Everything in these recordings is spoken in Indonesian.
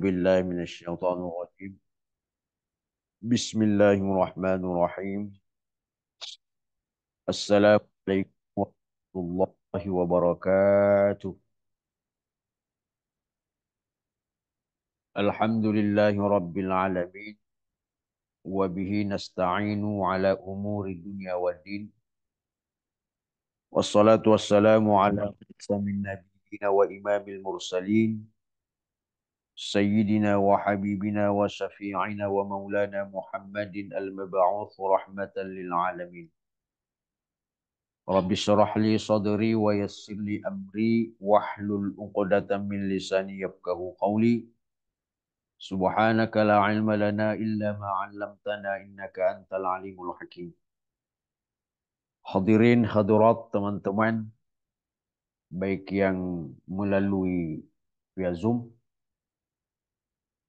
بالله من الشيطان الرجيم. بسم الله الرحمن الرحيم. السلام عليكم ورحمة الله وبركاته. الحمد لله رب العالمين، وبه نستعين على أمور الدنيا والدين، والصلاة والسلام على خاتم النبيين وإمام المرسلين، سيدنا وحبيبنا وشفيعنا ومولانا محمد المبعوث رحمة للعالمين. Rabbi syrah li sadri wa yassir li amri wahlul 'uqdatam min lisani yafqahu qawli. Subhanaka la ilma lana illa ma 'allamtana innaka antal alimul hakim. Hadirin hadirat teman-teman, baik yang melalui via Zoom,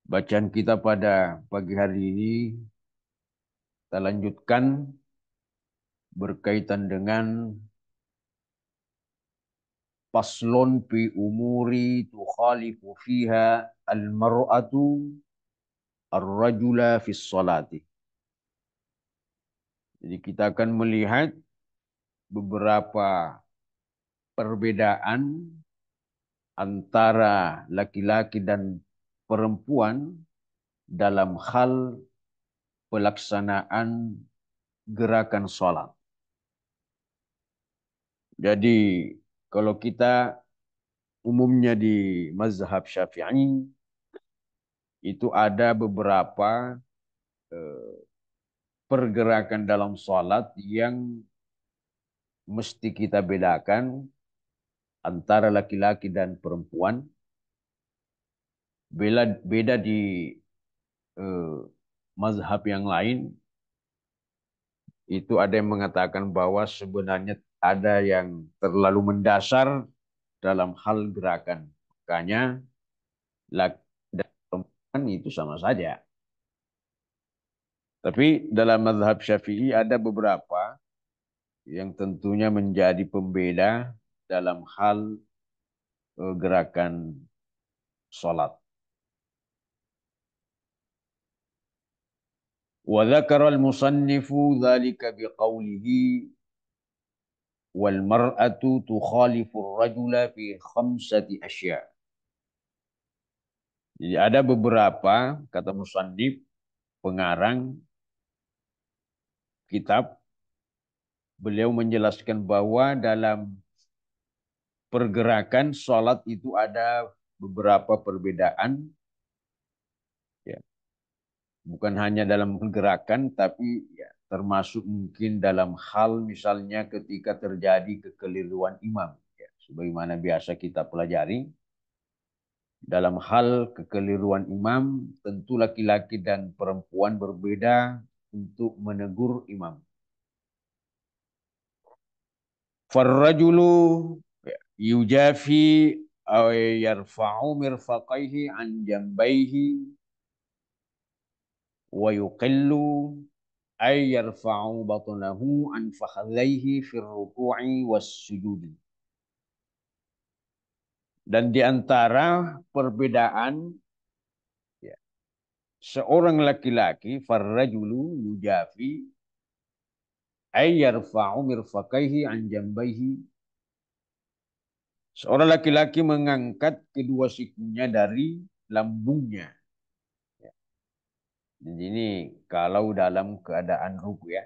bacaan kita pada pagi hari ini kita lanjutkan berkaitan dengan faslun fi umuri tukhalifu fiha al-mar'atu ar-rajula fis salati. Jadi kita akan melihat beberapa perbedaan antara laki-laki dan perempuan dalam hal pelaksanaan gerakan sholat. Jadi kalau kita umumnya di mazhab Syafi'i itu ada beberapa eh, pergerakan dalam sholat yang mesti kita bedakan antara laki-laki dan perempuan. Beda di eh, mazhab yang lain, itu ada yang mengatakan bahwa sebenarnya ada yang terlalu mendasar dalam hal gerakan. Makanya laki dan perempuan itu sama saja. Tapi dalam mazhab Syafi'i ada beberapa yang tentunya menjadi pembeda dalam hal gerakan sholat. Wa dzakara al-musannifu dzalika biqaulihi wal mar'atu tukhalifu ar-rajula fi khamsati asya'. Jadi ada beberapa kata musannif pengarang kitab, beliau menjelaskan bahwa dalam pergerakan sholat itu ada beberapa perbedaan, ya. Bukan hanya dalam pergerakan, tapi ya, termasuk mungkin dalam hal misalnya ketika terjadi kekeliruan imam. Ya. Sebagaimana biasa kita pelajari, dalam hal kekeliruan imam, tentu laki-laki dan perempuan berbeda untuk menegur imam. Farrajulu yujafi aw yarfa'u mirfaqaihi an jambaihi wa yuqillu ay yarfa'u batnahu an fakhadhaihi fi ruku'i was sujudi. Dan di antara perbedaan, ya, seorang laki-laki farrajulu yujafi ay yarfa'u mirfaqaihi an jambaihi. Seorang laki-laki mengangkat kedua sikunya dari lambungnya. Jadi ini kalau dalam keadaan ruku, ya.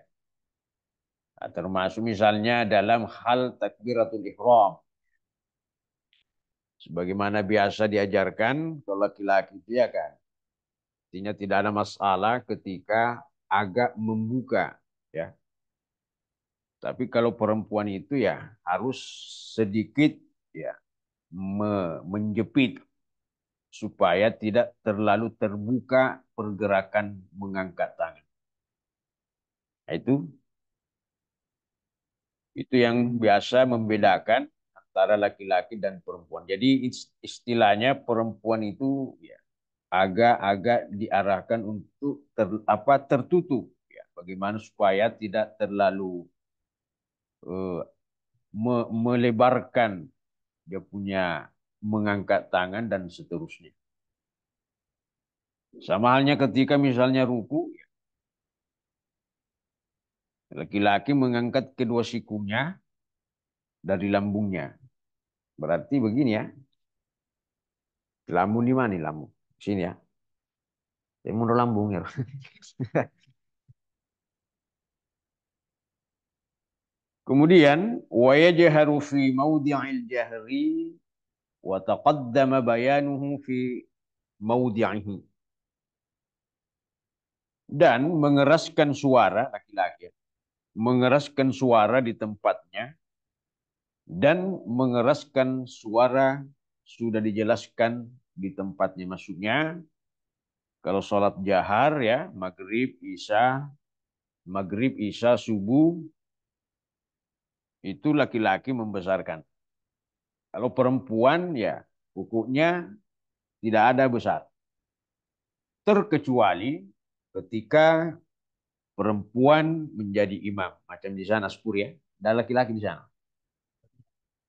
Nah, termasuk misalnya dalam hal takbiratul ihram. Sebagaimana biasa diajarkan kalau laki-laki itu, ya kan. Artinya tidak ada masalah ketika agak membuka, ya. Tapi kalau perempuan itu ya harus sedikit, ya, menjepit supaya tidak terlalu terbuka pergerakan mengangkat tangan. Nah, itu yang biasa membedakan antara laki-laki dan perempuan. Jadi istilahnya perempuan itu ya agak-agak diarahkan untuk tertutup, ya. Bagaimana supaya tidak terlalu uh, melebarkan dia punya mengangkat tangan dan seterusnya. Sama halnya ketika misalnya ruku, laki-laki mengangkat kedua sikunya dari lambungnya. Berarti begini ya, lambung di mana nih lambung? Sini ya. Saya mau lambung ya. Kemudian wa yajharu fi mawdi'il jahri wa taqaddama bayanuhu fi mawdi'ihi. Dan mengeraskan suara laki-laki, mengeraskan suara di tempatnya dan mengeraskan suara sudah dijelaskan di tempatnya. Maksudnya kalau sholat jahar ya maghrib, isya, subuh itu laki-laki membesarkan. Kalau perempuan ya pokoknya tidak ada besar. Terkecuali ketika perempuan menjadi imam. Macam di sana 10 ya. Dan laki-laki di sana.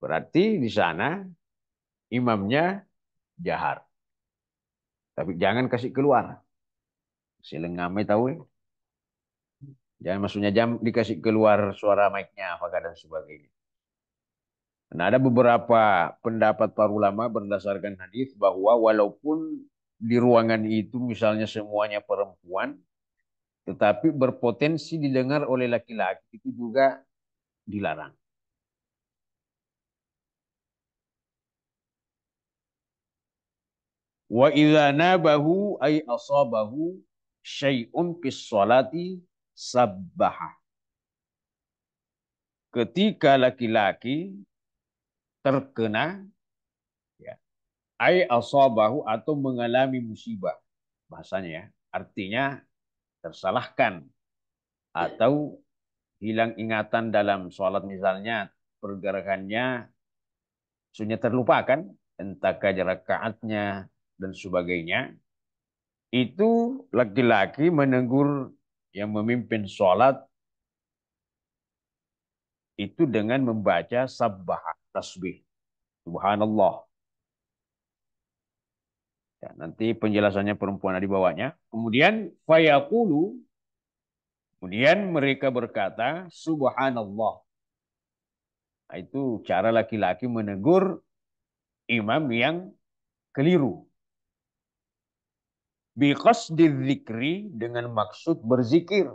Berarti di sana imamnya jahar. Tapi jangan kasih keluar. Selengame tahu ya. Jangan maksudnya jam dikasih keluar suara mic-nya apakah dan sebagainya. Nah, ada beberapa pendapat para ulama berdasarkan hadis bahwa walaupun di ruangan itu misalnya semuanya perempuan, tetapi berpotensi didengar oleh laki-laki itu juga dilarang. Wa idza nabahu ay asabahu syai'un fis salati sabbaha. Ketika laki-laki terkena ya, ay asabahu atau mengalami musibah bahasanya ya. Artinya tersalahkan atau hilang ingatan dalam sholat misalnya pergerakannya sudah terlupakan entah rakaatnya dan sebagainya itu laki-laki menegur yang memimpin sholat itu dengan membaca sabbah tasbih subhanallah ya, nanti penjelasannya perempuan di bawahnya kemudian fayaqulu kemudian mereka berkata subhanallah nah, itu cara laki-laki menegur imam yang keliru biqasdi dzikri dengan maksud berzikir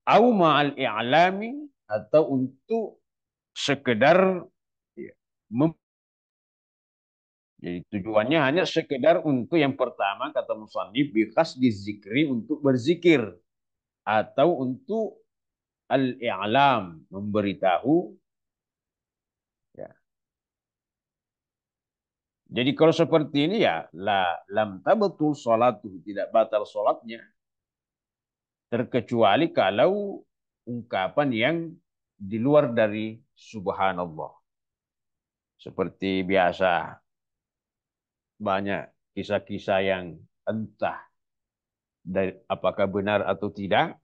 au ma'al i'lami atau untuk sekedar ya, jadi tujuannya hanya sekedar untuk yang pertama kata musannif biqasdi dzikri untuk berzikir atau untuk al-i'lam memberitahu ya. Jadi kalau seperti ini ya lam tabtul salatu tidak batal salatnya terkecuali kalau ungkapan yang di luar dari subhanallah. Seperti biasa banyak kisah-kisah yang entah dari, apakah benar atau tidak.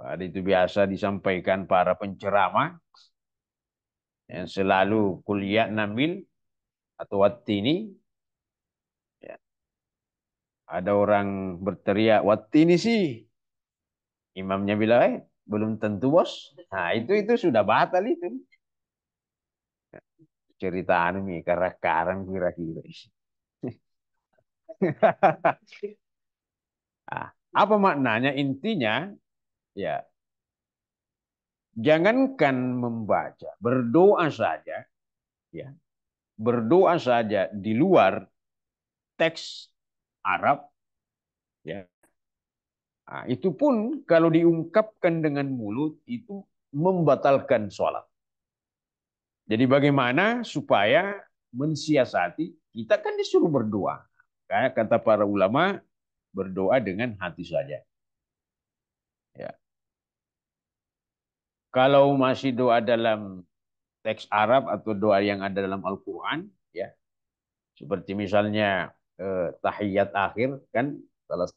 Ada itu biasa disampaikan para penceramah yang selalu kuliah namil atau wattini. Ya, ada orang berteriak wattini sih. Imamnya bilang, belum tentu bos. Nah itu sudah batal itu. Cerita nih karena karang kira-kira. Nah, apa maknanya? Intinya, ya jangankan membaca, berdoa saja, ya berdoa saja di luar teks Arab, ya. Nah, itu pun kalau diungkapkan dengan mulut itu membatalkan sholat. Jadi bagaimana supaya mensiasati? Kita kan disuruh berdoa. Kayak kata para ulama, berdoa dengan hati saja. Ya. Kalau masih doa dalam teks Arab atau doa yang ada dalam Al-Quran, ya seperti misalnya tahiyat akhir kan salah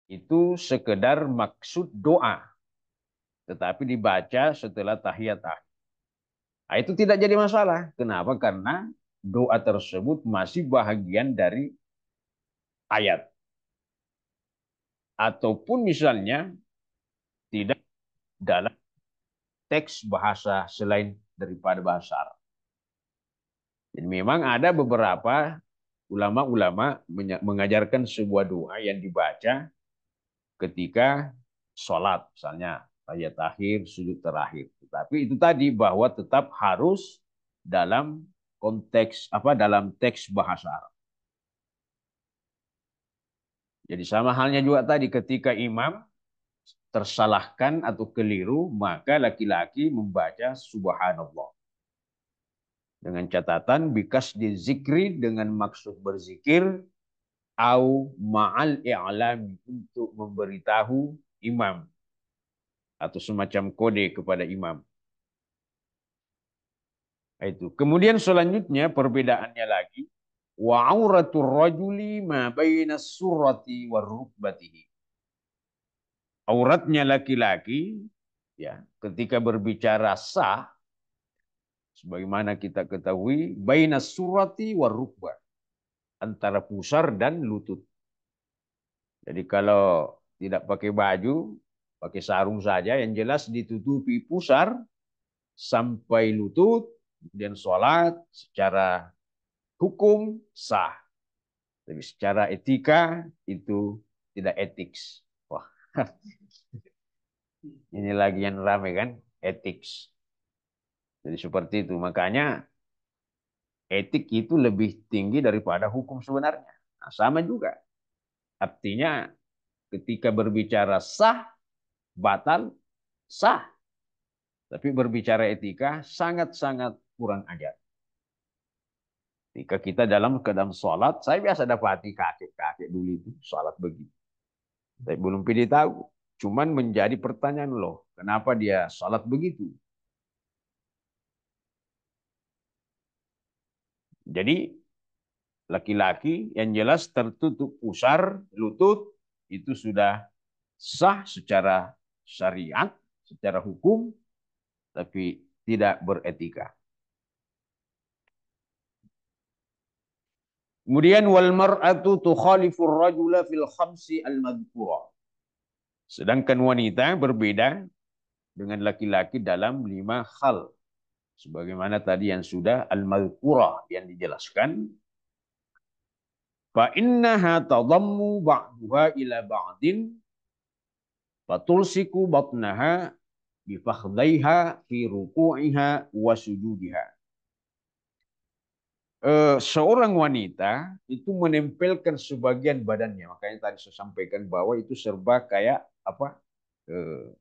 itu sekedar maksud doa, tetapi dibaca setelah tahiyat akhir. Nah, itu tidak jadi masalah. Kenapa? Karena doa tersebut masih bahagian dari ayat. Ataupun misalnya tidak dalam teks bahasa selain daripada bahasa Arab. Dan memang ada beberapa ulama-ulama mengajarkan sebuah doa yang dibaca ketika sholat, misalnya ayat akhir, sujud terakhir. Tetapi itu tadi bahwa tetap harus dalam konteks dalam teks bahasa Arab. Jadi sama halnya juga tadi ketika imam tersalahkan atau keliru, maka laki-laki membaca subhanallah. Dengan catatan bikas dizikri dengan maksud berzikir au ma'al i'lami untuk memberitahu imam atau semacam kode kepada imam. Itu. Kemudian selanjutnya perbedaannya lagi wa auratur rajuli ma baina surrati war rukbatihi. Auratnya laki-laki ya ketika berbicara sah sebagaimana kita ketahui baina surrati war rukbah antara pusar dan lutut. Jadi kalau tidak pakai baju, pakai sarung saja, yang jelas ditutupi pusar sampai lutut, kemudian sholat secara hukum sah. Tapi secara etika itu tidak etik. Wah, ini lagi yang ramai kan, etik. Jadi seperti itu. Makanya etik itu lebih tinggi daripada hukum sebenarnya. Nah, sama juga. Artinya ketika berbicara sah, batal, sah. Tapi berbicara etika sangat-sangat kurang ajar. Jika kita dalam keadaan sholat, saya biasa dapati kakek-kakek dulu itu sholat begitu. Saya belum pilih tahu. Cuman menjadi pertanyaan loh, kenapa dia sholat begitu? Jadi laki-laki yang jelas tertutup pusar, lutut, itu sudah sah secara syariat, secara hukum, tapi tidak beretika. Kemudian wal mar'atu tukhalifur rajula fil khamsi al madhkura. Sedangkan wanita berbeda dengan laki-laki dalam 5 hal. Sebagaimana tadi yang sudah al madhkura yang dijelaskan. Fa innaha tadammu ba'duha ila ba'din fatulsiku batnaha bifakhdaiha fi ruku'iha wa sujudiha. Seorang wanita itu menempelkan sebagian badannya. Makanya tadi saya sampaikan bahwa itu serba kayak apa? Eh,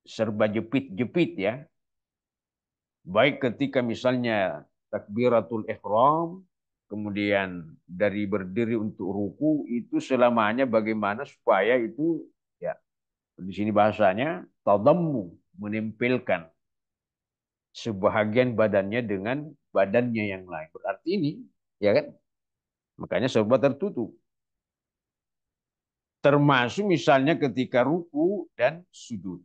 Serba jepit-jepit ya. Baik ketika misalnya takbiratul ihram, kemudian dari berdiri untuk ruku itu selamanya bagaimana supaya itu ya di sini bahasanya tadammu menempelkan sebahagian badannya dengan badannya yang lain. Berarti ini ya kan makanya serba tertutup. Termasuk misalnya ketika ruku dan sujud.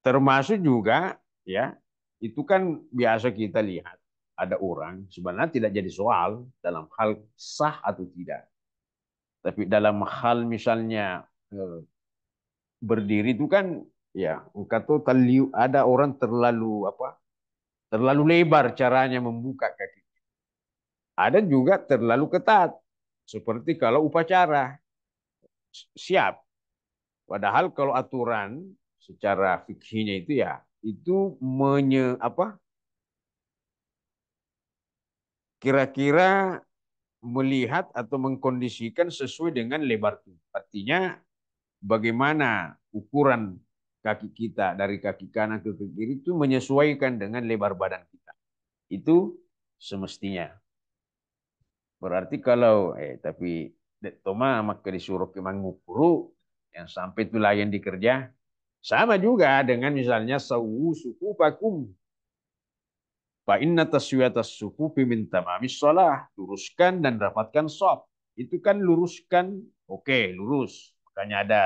Termasuk juga ya, itu kan biasa kita lihat ada orang sebenarnya tidak jadi soal dalam hal sah atau tidak. Tapi dalam hal misalnya berdiri itu kan ya kata ada orang terlalu terlalu lebar caranya membuka kaki. Ada juga terlalu ketat seperti kalau upacara siap. Padahal kalau aturan secara fikihnya itu ya itu kira-kira melihat atau mengkondisikan sesuai dengan lebar tubuh. Artinya bagaimana ukuran kaki kita dari kaki kanan ke kaki kiri itu menyesuaikan dengan lebar badan kita. Itu semestinya. Berarti kalau tapi Toma maka disuruh ke mangukuru yang sampai itu layan dikerja sama juga dengan misalnya sawu suku pakum. Fa inna taswiyatas sufufi min tamamis shalah. Luruskan dan rapatkan shaf. Itu kan luruskan, oke, lurus. Makanya ada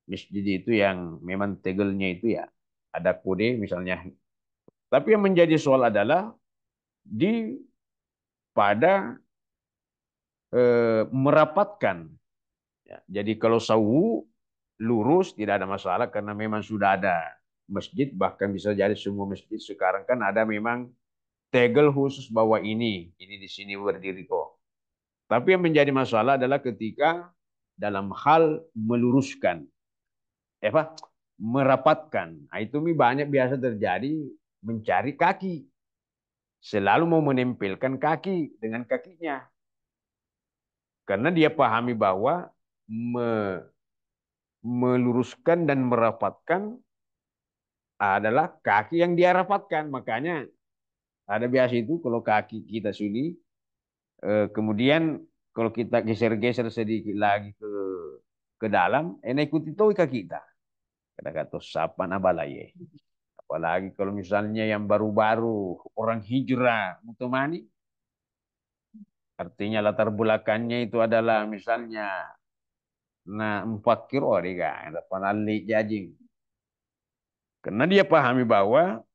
masjid itu yang memang tegelnya itu ya. ada kode misalnya. Tapi yang menjadi soal adalah di pada merapatkan. Ya, jadi kalau sawu lurus tidak ada masalah karena memang sudah ada masjid, bahkan bisa jadi semua masjid sekarang kan ada memang tegel khusus bahwa ini di sini berdiri kok. Tapi yang menjadi masalah adalah ketika dalam hal meluruskan, apa, merapatkan. Nah, itu banyak biasa terjadi mencari kaki, selalu mau menempelkan kaki dengan kakinya, karena dia pahami bahwa me- meluruskan dan merapatkan adalah kaki yang dia rapatkan. Makanya ada biasa itu kalau kaki kita sini, kemudian kalau kita geser-geser sedikit lagi ke dalam, ikuti tuh kaki kita. Kata-kata sapa nabalaye. Apalagi kalau misalnya yang baru-baru orang hijrah mutemani, artinya latar belakangnya itu adalah misalnya nah empat kilo kan, panali jajing. Karena dia pahami bahwa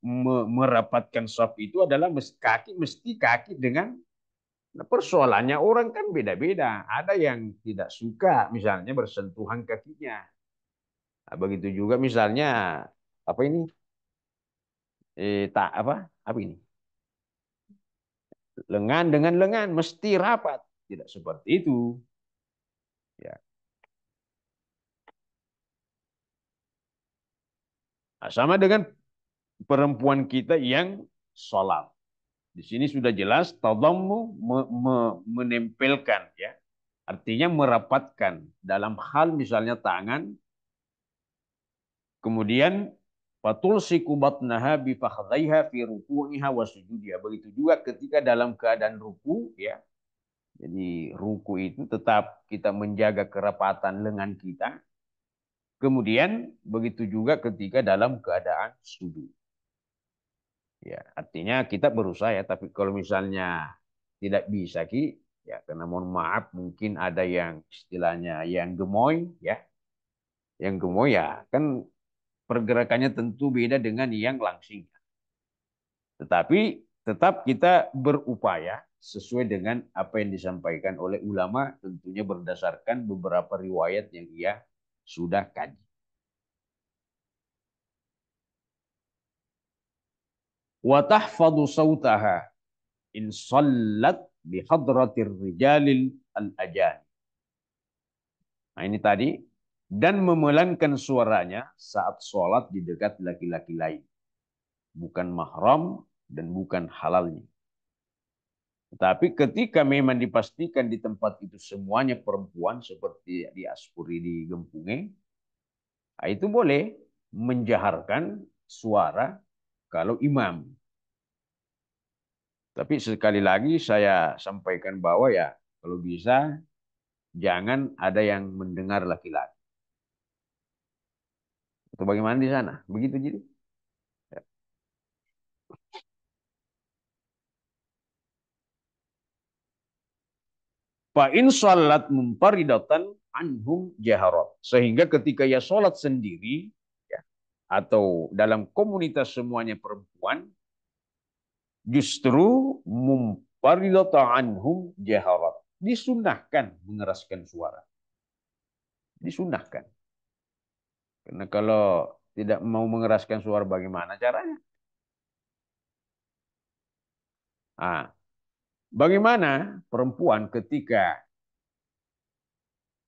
merapatkan saf itu adalah mesti kaki dengan, nah, persoalannya orang kan beda-beda. Ada yang tidak suka misalnya bersentuhan kakinya. Nah, begitu juga misalnya apa ini, tak apa ini, lengan dengan lengan mesti rapat. Tidak seperti itu. Ya. Nah, sama dengan perempuan kita yang sholat. Di sini sudah jelas tadammu menempelkan, ya. Artinya merapatkan dalam hal misalnya tangan, kemudian fatul sikubatnaha bi fakhdhaiha fi ruku'iha wa sujudiha. Begitu juga ketika dalam keadaan ruku, ya. Jadi ruku itu tetap kita menjaga kerapatan lengan kita. Kemudian begitu juga ketika dalam keadaan sujud. Ya, artinya kita berusaha ya, tapi kalau misalnya tidak bisa Ki, ya karena mohon maaf mungkin ada yang istilahnya yang gemoy, ya. Yang gemoy ya kan pergerakannya tentu beda dengan yang langsing. Tetapi tetap kita berupaya sesuai dengan apa yang disampaikan oleh ulama, tentunya berdasarkan beberapa riwayat yang ia sudah kaji. Wa tahfadhu sautaha in sallat bi hadratir rijalil al-ajan. Nah, ini tadi, dan memelankan suaranya saat sholat di dekat laki-laki lain. Bukan mahram dan bukan halalnya. Tapi ketika memang dipastikan di tempat itu semuanya perempuan seperti di Aspuri di Gempunge, nah itu boleh menjaharkan suara kalau imam. Tapi sekali lagi saya sampaikan bahwa ya kalau bisa jangan ada yang mendengar laki-laki. Atau bagaimana di sana? Begitu jadi. Fa in salat munfaridatan anhum jaharat. Sehingga ketika ia salat sendiri, ya, atau dalam komunitas semuanya perempuan, justru munfaridatan anhum jaharat. Disunahkan mengeraskan suara. Disunahkan. Karena kalau tidak mau mengeraskan suara bagaimana caranya? Ah, bagaimana perempuan ketika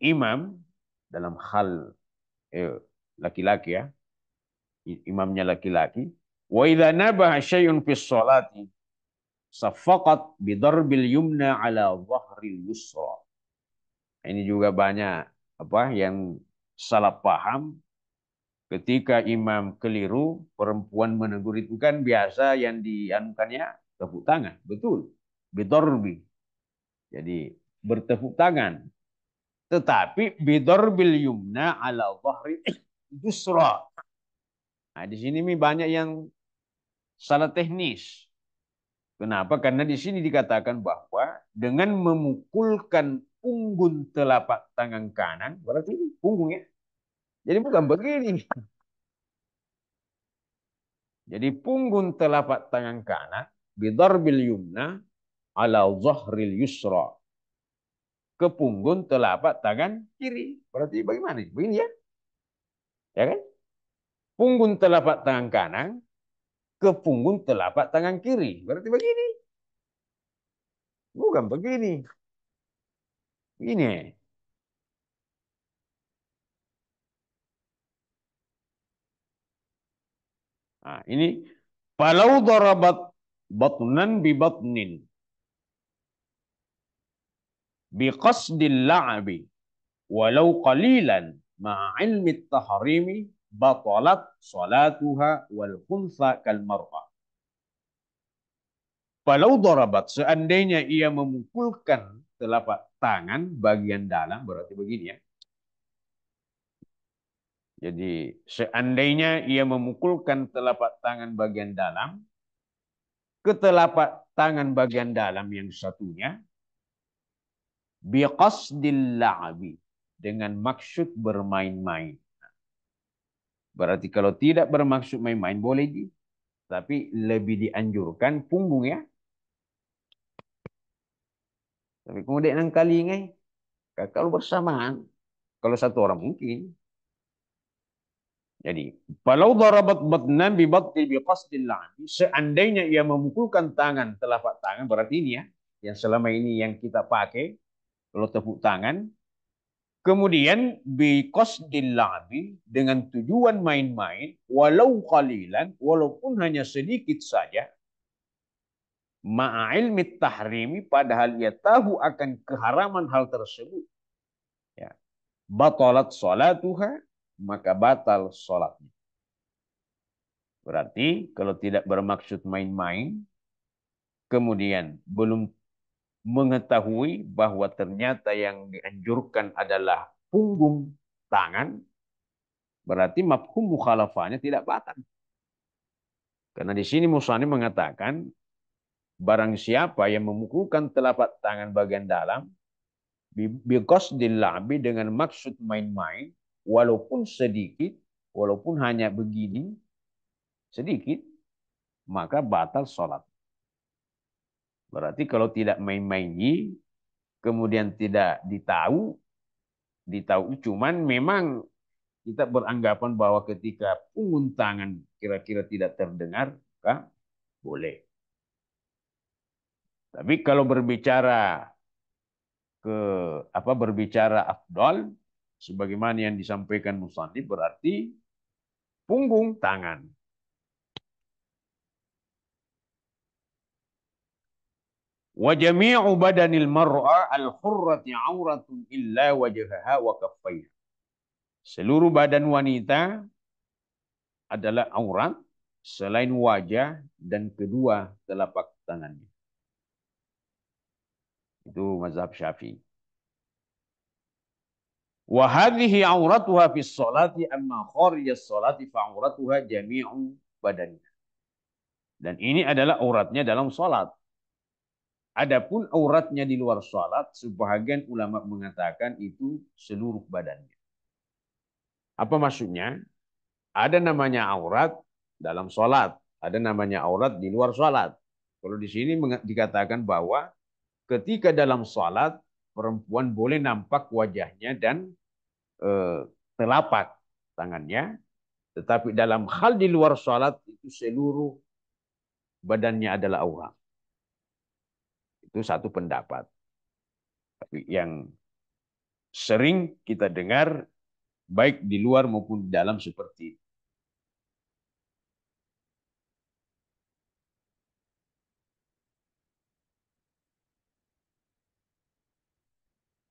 imam dalam hal laki-laki, ya, imamnya laki-laki, wa idza nabaha syai'un fi sholati safaqat bidarbil yumna ala dhahril yusra. Ini juga banyak apa yang salah paham ketika imam keliru, perempuan menegur itu kan biasa yang dianukannya tepuk tangan, betul. Bidarbi. Jadi bertepuk tangan. Tetapi bidarbil yumna ala dhahril yusra. Nah, di sini banyak yang salah teknis. Kenapa? Karena di sini dikatakan bahwa dengan memukulkan punggung telapak tangan kanan, berarti ini punggung, ya. Jadi bukan begini. Jadi punggung telapak tangan kanan bidarbil yumna ala zahril yusra. Ke punggung telapak tangan kiri. Berarti bagaimana? Begini ya. Ya kan? Punggung telapak tangan kanan ke punggung telapak tangan kiri. Berarti begini. Bukan begini. Ini. Nah, ini falau darabat batnan bi batnin bi qasdil la'bi walau qalilan ma'a ilmi tahrimi batalat salatuha wal khunsa kal mar'ah. Falau darabat, seandainya ia memukulkan telapak tangan bagian dalam, berarti begini ya. Jadi seandainya ia memukulkan telapak tangan bagian dalam ke telapak tangan bagian dalam yang satunya biqasdil la'bi dengan maksud bermain-main. Berarti kalau tidak bermaksud main-main boleh di, tapi lebih dianjurkan punggung ya. Tapi kemudian kali ini kalau bersamaan, kalau satu orang mungkin. Jadi, kalau darabat batnan bi batti bi qasdil la'bi, seandainya ia memukulkan tangan, telapak tangan, berarti ini ya, yang selama ini yang kita pakai, kalau tepuk tangan, kemudian bi qasdil la'bi, dengan tujuan main-main, walau qalilan, walaupun hanya sedikit saja, ma'a ilmi tahrimi, padahal ia tahu akan keharaman hal tersebut, ya, batalat salatuha, maka batal salatnya. Berarti kalau tidak bermaksud main-main, kemudian belum mengetahui bahwa ternyata yang dianjurkan adalah punggung tangan, berarti mafhum mukhalafahnya tidak batal. Karena di sini Musani mengatakan, barang siapa yang memukulkan telapak tangan bagian dalam, biqasdil la'bi dengan maksud main-main, walaupun sedikit, walaupun hanya begini, sedikit, maka batal sholat. Berarti kalau tidak main-main, kemudian tidak ditahu cuman memang kita beranggapan bahwa ketika punggung tangan kira-kira tidak terdengar, maka boleh. Tapi kalau berbicara ke berbicara afdal, sebagaimana yang disampaikan musannif, berarti punggung tangan. Wa jami'u badanil mar'a al-hurrati 'auratun illa wajhaha wa kaffaiha. Seluruh badan wanita adalah aurat selain wajah dan kedua telapak tangannya. Itu mazhab Syafi'i. Wa hadhihi auratuha fi sholati amma kharijas sholati fa auratuha jami'u badaniha. Dan ini adalah auratnya dalam salat. Adapun auratnya di luar salat, sebahagian ulama mengatakan itu seluruh badannya. Apa maksudnya? Ada namanya aurat dalam salat, ada namanya aurat di luar salat. Kalau di sini dikatakan bahwa ketika dalam salat perempuan boleh nampak wajahnya dan telapak tangannya, tetapi dalam hal di luar salat itu seluruh badannya adalah aurat. Itu satu pendapat. Tapi yang sering kita dengar baik di luar maupun di dalam seperti itu.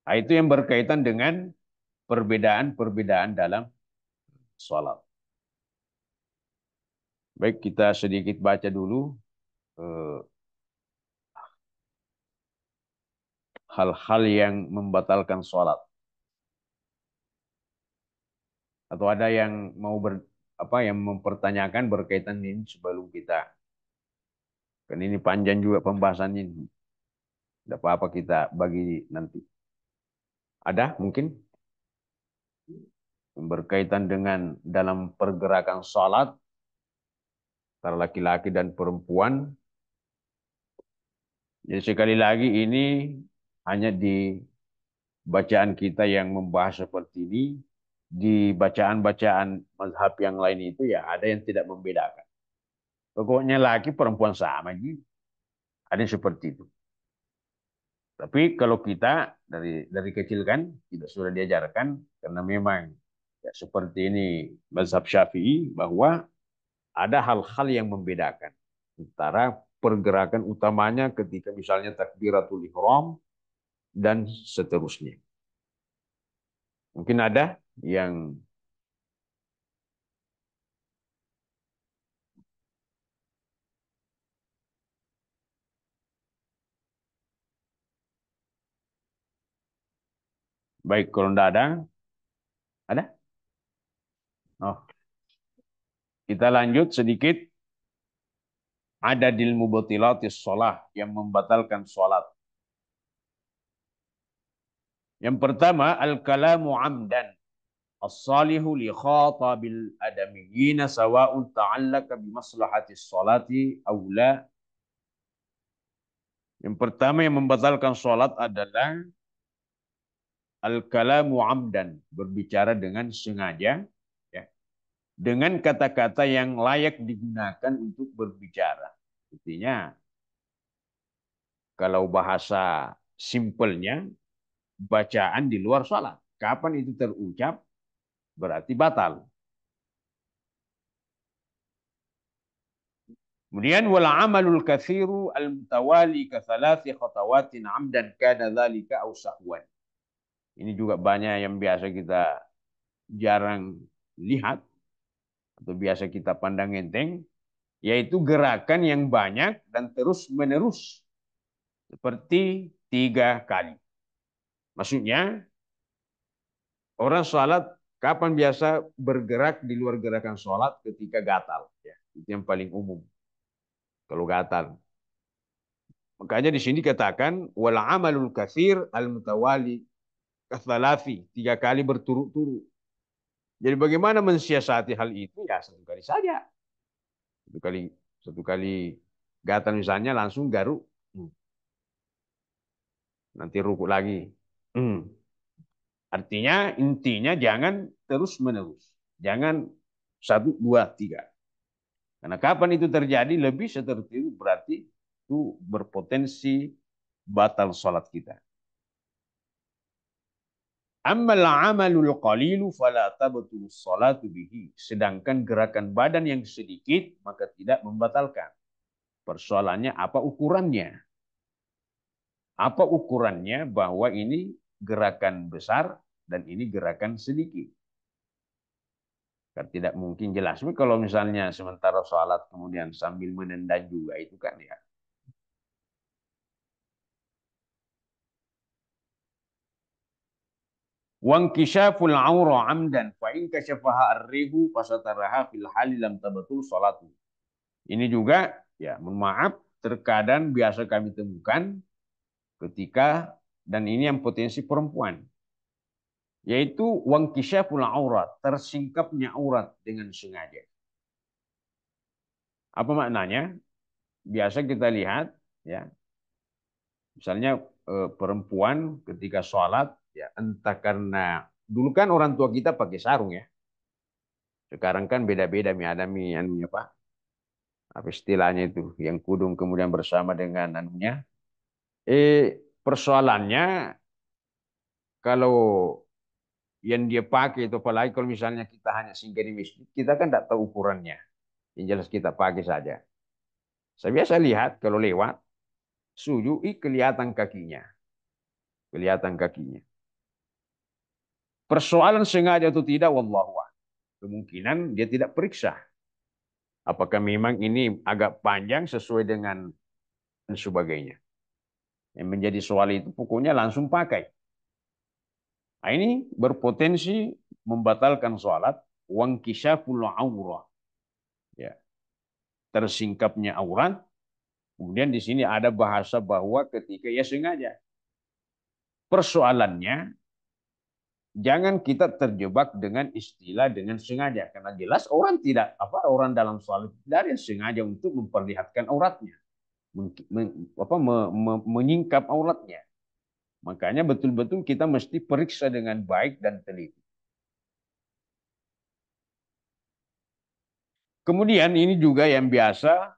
Nah, itu yang berkaitan dengan perbedaan-perbedaan dalam sholat. Baik, kita sedikit baca dulu hal-hal yang membatalkan sholat. Atau ada yang mau yang mempertanyakan berkaitan ini sebelum kita. Kan ini panjang juga pembahasannya. Tidak apa-apa kita bagi nanti. Ada mungkin berkaitan dengan dalam pergerakan sholat antara laki-laki dan perempuan. Jadi sekali lagi ini hanya di bacaan kita yang membahas seperti ini. Di bacaan-bacaan mazhab yang lain itu ya ada yang tidak membedakan. Pokoknya laki perempuan sama gitu. Ada yang seperti itu. Tapi kalau kita dari kecil kan tidak sudah diajarkan karena memang ya, seperti ini mazhab Syafi'i bahwa ada hal-hal yang membedakan antara pergerakan utamanya ketika misalnya takbiratul ihram dan seterusnya. Mungkin ada yang baik kalau tidak ada, ada? Oh, kita lanjut sedikit. Ada dil mubtilatis shalah yang membatalkan salat. Yang pertama al-kalamu amdan as-salihu li khatabil adamiyyin sawa'un ta'allaka bi maslahatis salati aw la. Yang pertama yang membatalkan salat adalah al-kalamu amdan, berbicara dengan sengaja ya, dengan kata-kata yang layak digunakan untuk berbicara. Artinya kalau bahasa simpelnya bacaan di luar salat. Kapan itu terucap berarti batal. Kemudian wal amalul katsiru al mutawali ka thalathi khatawatin amdan kana dzalika aw sahwan. Ini juga banyak yang biasa kita jarang lihat atau biasa kita pandang enteng, yaitu gerakan yang banyak dan terus menerus seperti 3 kali. Maksudnya orang sholat kapan biasa bergerak di luar gerakan sholat ketika gatal, ya itu yang paling umum kalau gatal. Makanya di sini katakan wal amalul katsir al mutawali katsalafi 3 kali berturut-turut. Jadi bagaimana mensiasati hal itu ya 1 kali saja. 1 kali 1 kali gatal misalnya langsung garuk. Nanti ruku lagi. Artinya intinya jangan terus menerus. Jangan 1, 2, 3. Karena kapan itu terjadi lebih seperti itu berarti itu berpotensi batal sholat kita. Ammal amalul qalilu fala tabtulus salatu bihi. Sedangkan gerakan badan yang sedikit maka tidak membatalkan. Persoalannya apa ukurannya? Apa ukurannya bahwa ini gerakan besar dan ini gerakan sedikit? Kan tidak mungkin jelas. Tapi kalau misalnya sementara sholat kemudian sambil menendang juga itu kan ya. Wankishaful aura amdan fa in kasyafaha ar-rihu fasataraha fil hali lam tabatul salatu. Ini juga ya, mohon maaf, terkadang biasa kami temukan ketika dan ini yang potensi perempuan, yaitu wankishaful aurat, tersingkapnya aurat dengan sengaja. Apa maknanya? Biasa kita lihat ya, misalnya perempuan ketika sholat ya entah karena dulu kan orang tua kita pakai sarung ya. Sekarang kan beda-beda mi ada mi anunya apa istilahnya itu yang kudung kemudian bersama dengan anunya. Persoalannya kalau yang dia pakai itu apalagi kalau misalnya kita hanya singgah di masjid, kita kan tidak tahu ukurannya. Yang jelas kita pakai saja. Saya biasa lihat kalau lewat sujud kelihatan kakinya, kelihatan kakinya. Persoalan sengaja atau tidak, wallahu a'lam. Kemungkinan dia tidak periksa. Apakah memang ini agak panjang sesuai dengan dan sebagainya. Yang menjadi soal itu pokoknya langsung pakai. Nah, ini berpotensi membatalkan sholat. Wangkishaful aurah. Ya, tersingkapnya aurat. Kemudian di sini ada bahasa bahwa ketika ya sengaja. Persoalannya Jangan kita terjebak dengan istilah dengan sengaja, karena jelas orang tidak orang dalam sholat tidak ada yang sengaja untuk memperlihatkan auratnya, menyingkap auratnya. Makanya betul-betul kita mesti periksa dengan baik dan teliti. Kemudian ini juga yang biasa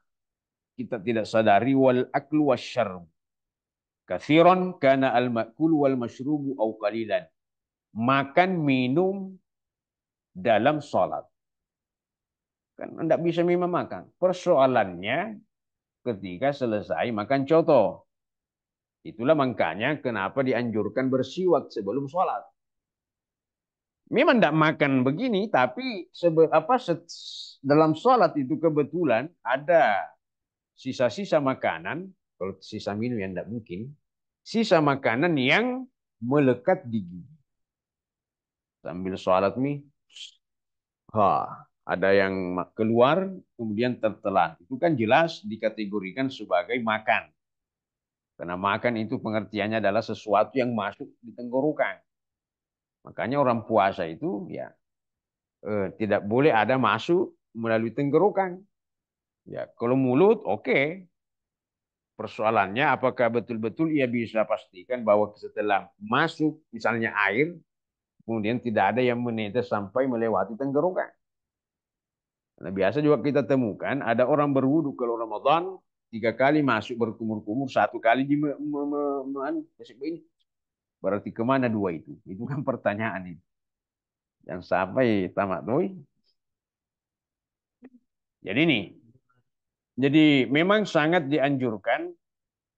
kita tidak sadari, wal aklu wasyarb. Kathiran kana al makul wal mashrubu au qalilan. Makan minum dalam sholat. Kan tidak bisa memang makan. Persoalannya ketika selesai makan coto. Itulah makanya kenapa dianjurkan bersiwak sebelum sholat. Memang tidak makan begini, tapi dalam sholat itu kebetulan ada sisa-sisa makanan, kalau sisa minum yang tidak mungkin, sisa makanan yang melekat di gigi. Sambil sholat nih, ada yang keluar kemudian tertelan. Itu kan jelas dikategorikan sebagai makan. Karena makan itu pengertiannya adalah sesuatu yang masuk di tenggorokan. Makanya orang puasa itu ya tidak boleh ada masuk melalui tenggorokan. Ya, kalau mulut oke. Okay. Persoalannya apakah betul-betul ia bisa pastikan bahwa setelah masuk misalnya air, kemudian tidak ada yang menetes sampai melewati tenggorokan. Nah, biasa juga kita temukan ada orang berwudu kalau Ramadan 3 kali masuk berkumur-kumur, 1 kali di ini. Berarti kemana dua itu? Itu kan pertanyaan ini. Yang sampai tamat doi. Jadi ini. Jadi memang sangat dianjurkan.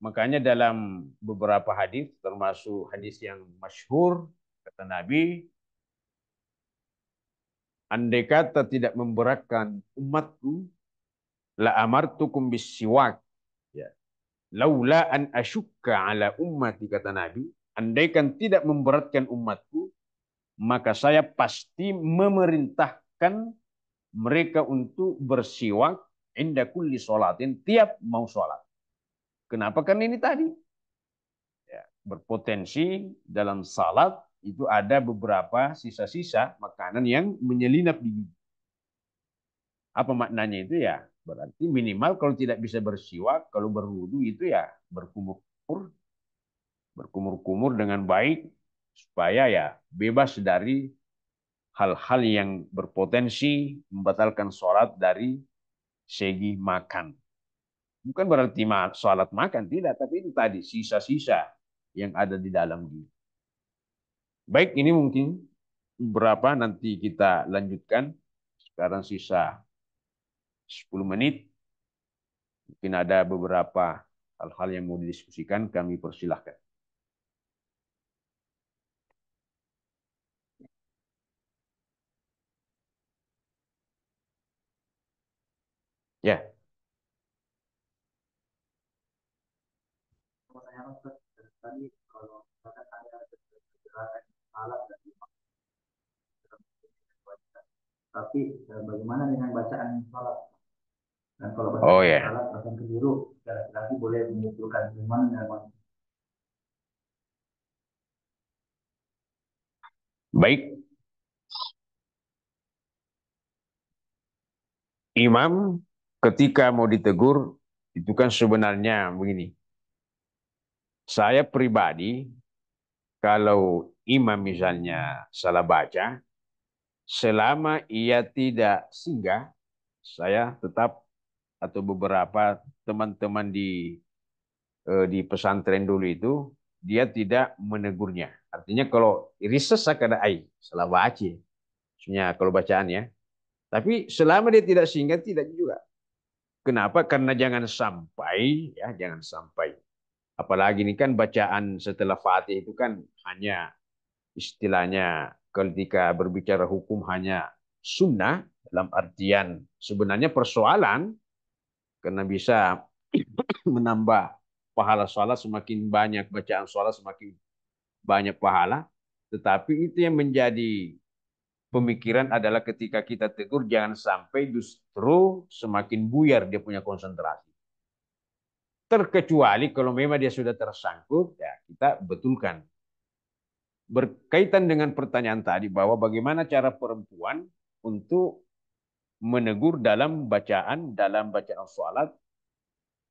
Makanya dalam beberapa hadis, termasuk hadis yang masyhur, kata Nabi, andai kata tidak memberatkan umatku, la amartukum bisiwak. Ya. Laula an asyukka ala ummati, kata Nabi, andaikan tidak memberatkan umatku, maka saya pasti memerintahkan mereka untuk bersiwak inda kulli sholatin, tiap mau sholat. Kenapa? Karena ini tadi ya, berpotensi dalam salat itu ada beberapa sisa-sisa makanan yang menyelinap di gigi. Apa maknanya itu ya? Berarti minimal kalau tidak bisa bersiwak, kalau berwudu itu ya berkumur-kumur, berkumur-kumur dengan baik supaya ya bebas dari hal-hal yang berpotensi membatalkan sholat dari segi makan. Bukan berarti sholat makan, tidak. Tapi itu tadi sisa-sisa yang ada di dalam diri. Baik, ini mungkin berapa nanti kita lanjutkan. Sekarang sisa 10 menit. Mungkin ada beberapa hal-hal yang mau didiskusikan, kami persilahkan. Ya. Tadi kalau misalkan ada gerakan alat dan tapi bagaimana dengan bacaan salat? Dan kalau Oh bacaan ya. salat bahkan keliru, laki-laki boleh mengumpulkan iman dengan wanita. Baik, imam ketika mau ditegur itu kan sebenarnya begini. Saya pribadi kalau imam misalnya salah baca, selama ia tidak singgah, saya tetap atau beberapa teman-teman di pesantren dulu itu dia tidak menegurnya. Artinya kalau riset ada salah baca. Maksudnya kalau bacaan ya. Tapi selama dia tidak singgah tidak juga. Kenapa? Karena jangan sampai ya, jangan sampai. Apalagi ini kan bacaan setelah Fatih itu kan hanya istilahnya ketika berbicara hukum hanya sunnah dalam artian sebenarnya persoalan karena bisa menambah pahala sholat, semakin banyak bacaan sholat semakin banyak pahala. Tetapi itu yang menjadi pemikiran adalah ketika kita tegur jangan sampai justru semakin buyar dia punya konsentrasi. Terkecuali kalau memang dia sudah tersangkut, ya kita betulkan. berkaitan dengan pertanyaan tadi bahwa bagaimana cara perempuan untuk menegur dalam bacaan sholat,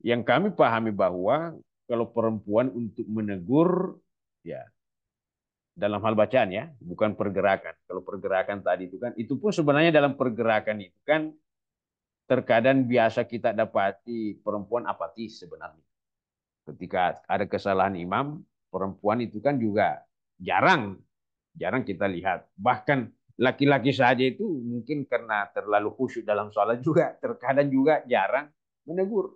yang kami pahami bahwa kalau perempuan untuk menegur ya dalam hal bacaan ya, bukan pergerakan. Kalau pergerakan tadi itu kan, itu pun sebenarnya dalam pergerakan itu kan terkadang biasa kita dapati perempuan apatis sebenarnya. Ketika ada kesalahan imam, perempuan itu kan juga jarang jarang kita lihat. Bahkan laki-laki saja itu mungkin karena terlalu khusyuk dalam sholat juga terkadang juga jarang menegur.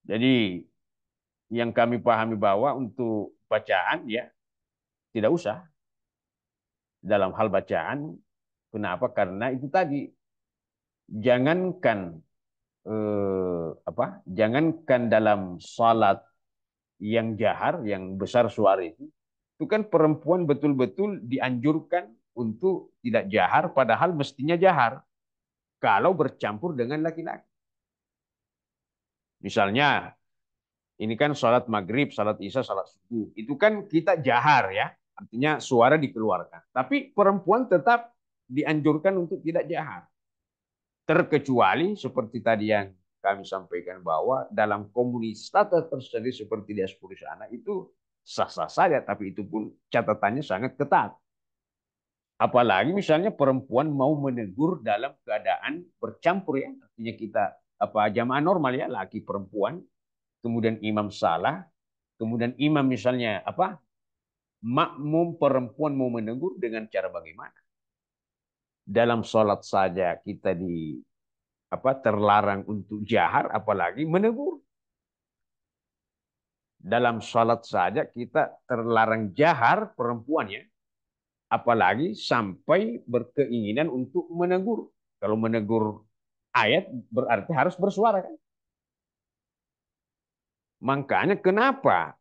Jadi yang kami pahami bahwa untuk bacaan ya tidak usah dalam hal bacaan. Kenapa? Karena itu tadi jangankan jangankan dalam salat yang jahar, yang besar suara itu kan perempuan betul-betul dianjurkan untuk tidak jahar, padahal mestinya jahar kalau bercampur dengan laki-laki. Misalnya, ini kan salat maghrib, salat isya, salat subuh. Itu kan kita jahar ya, artinya suara dikeluarkan. Tapi perempuan tetap dianjurkan untuk tidak jahar. Terkecuali seperti tadi yang kami sampaikan bahwa dalam komunitas terjadi seperti diaspora sana itu sah-sah saja, tapi itu pun catatannya sangat ketat. Apalagi misalnya perempuan mau menegur dalam keadaan bercampur ya, artinya kita jamaah normal ya, laki perempuan, kemudian imam salah, kemudian imam misalnya makmum perempuan mau menegur dengan cara bagaimana? Dalam sholat saja kita terlarang untuk jahar, apalagi menegur. Dalam sholat saja kita terlarang jahar perempuan ya, apalagi sampai berkeinginan untuk menegur. Kalau menegur ayat berarti harus bersuara kan. Makanya kenapa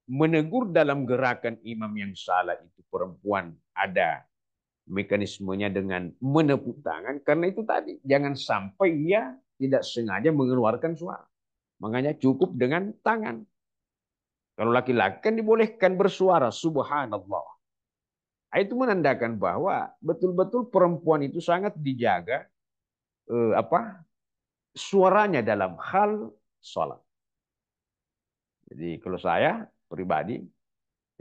menegur dalam gerakan imam yang salah itu perempuan ada mekanismenya dengan menepuk tangan, karena itu tadi jangan sampai ia tidak sengaja mengeluarkan suara. Makanya cukup dengan tangan. Kalau laki-laki kan dibolehkan bersuara subhanallah. Itu menandakan bahwa betul-betul perempuan itu sangat dijaga eh, apa suaranya dalam hal sholat. Jadi kalau saya pribadi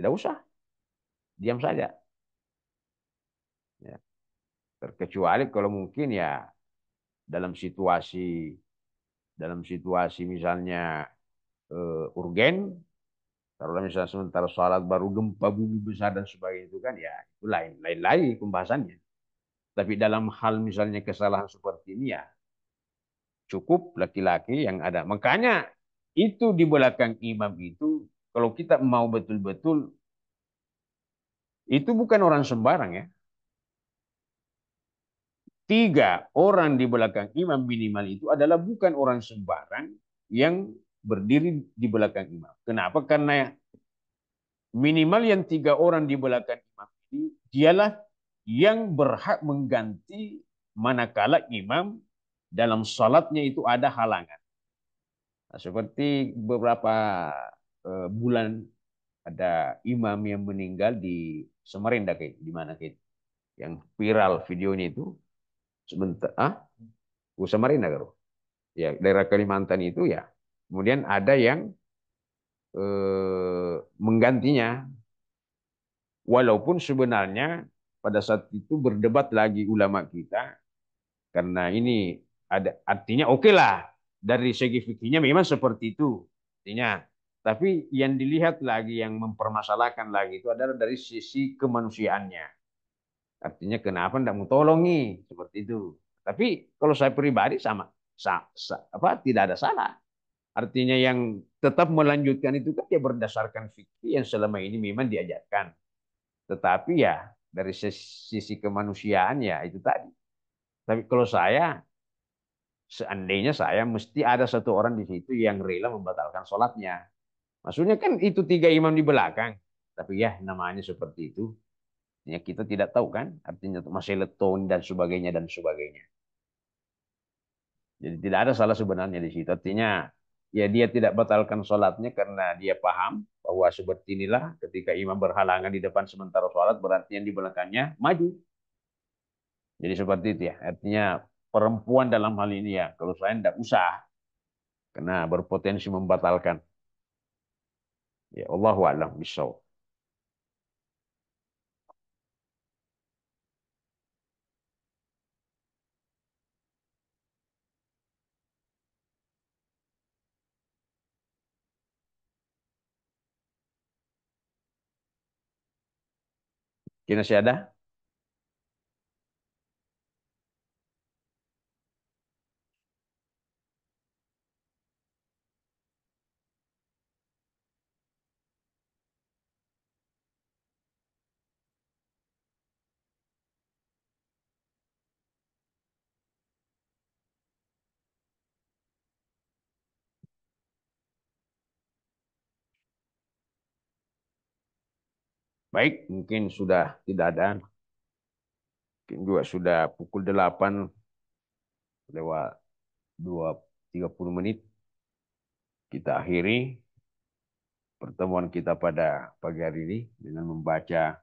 tidak usah, diam saja. Ya. Terkecuali kalau mungkin ya dalam situasi misalnya urgen, kalau misalnya sementara sholat baru gempa bumi besar dan sebagainya itu kan ya itu lain lagi pembahasannya. Tapi dalam hal misalnya kesalahan seperti ini ya cukup laki-laki yang ada. Makanya itu di belakang imam itu kalau kita mau betul-betul itu bukan orang sembarang ya. 3 orang di belakang imam minimal itu adalah bukan orang sembarang yang berdiri di belakang imam. Kenapa? Karena minimal yang 3 orang di belakang imam ini dialah yang berhak mengganti manakala imam dalam salatnya itu ada halangan. Nah, seperti beberapa bulan ada imam yang meninggal di Samarinda kayak di mana kayak yang viral videonya itu sebentar Samarinda kan ya daerah Kalimantan itu ya kemudian ada yang menggantinya walaupun sebenarnya pada saat itu berdebat lagi ulama kita karena ini ada artinya oke lah dari segi fikihnya memang seperti itu artinya tapi yang dilihat lagi yang mempermasalahkan lagi itu adalah dari sisi kemanusiaannya artinya kenapa tidak mau tolong nih seperti itu tapi kalau saya pribadi tidak ada salah artinya yang tetap melanjutkan itu kan ya berdasarkan fikih yang selama ini memang diajarkan tetapi ya dari sisi kemanusiaan ya itu tadi tapi kalau saya seandainya saya mesti ada 1 orang di situ yang rela membatalkan sholatnya. Maksudnya kan itu 3 imam di belakang. Tapi ya namanya seperti itu. Ya kita tidak tahu kan. Artinya masih leton dan sebagainya dan sebagainya. Jadi tidak ada salah sebenarnya di situ. Artinya Ya dia tidak batalkan sholatnya karena dia paham bahwa seperti inilah ketika imam berhalangan di depan sementara sholat berarti yang di belakangnya maju. Jadi seperti itu ya. Artinya perempuan dalam hal ini ya kalau saya tidak usah karena berpotensi membatalkan. Ya Allahu a'lam bishawab. Kira masih ada? Baik, mungkin sudah tidak ada. Mungkin juga sudah pukul 8 lewat 30 menit. Kita akhiri pertemuan kita pada pagi hari ini dengan membaca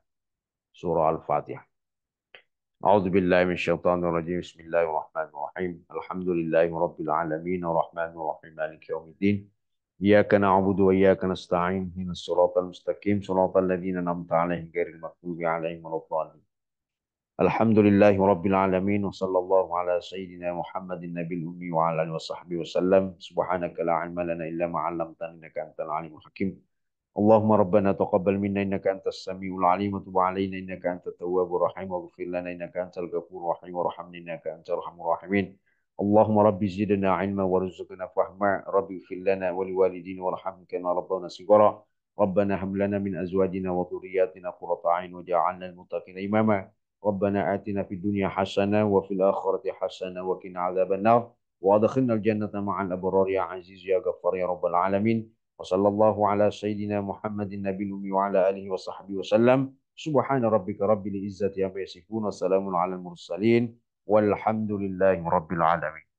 surah Al-Fatihah. أعوذ بالله من الشيطان الرجيم بسم الله الرحمن الرحيم الحمد لله رب العالمين الرحمن الرحيم مالك يوم الدين إياك نعبد وإياك نستعين اهدنا الصراط المستقيم صراط الذين أنعمت عليهم غير المغضوب عليهم ولا الضالين الحمد لله رب العالمين وصلى الله على سيدنا محمد النبي الأمي وعلى آله وصحبه وسلم سبحانك لا علم لنا إلا ما علمتنا إنك أنت العليم الحكيم اللهم ربنا تقبل منا إنك أنت السميع العليم وتب علينا إنك أنت التواب الرحيم واغفر لنا إنك أنت الغفور الرحيم وارحمنا إنك أنت أرحم الراحمين اللهم رب زدنا علما وارزقنا فهما رب اغفر لنا ولوالدينا وارحمنا كما ربنا صغارا ربنا هب لنا من أزواجنا وذرياتنا قرة أعين وجعلنا للمتقين إماما ربنا آتنا في الدنيا حسنة وفي الآخرة حسنة وقنا عذاب النار وأدخلنا الجنة مع الأبرار يا عزيز يا غفار يا رب العالمين وصلى الله على سيدنا محمد النبي الأمي وعلى آله وصحبه وسلم سبحان ربك رب العزة عما يصفون وسلام على المرسلين والحمد لله رب العالمين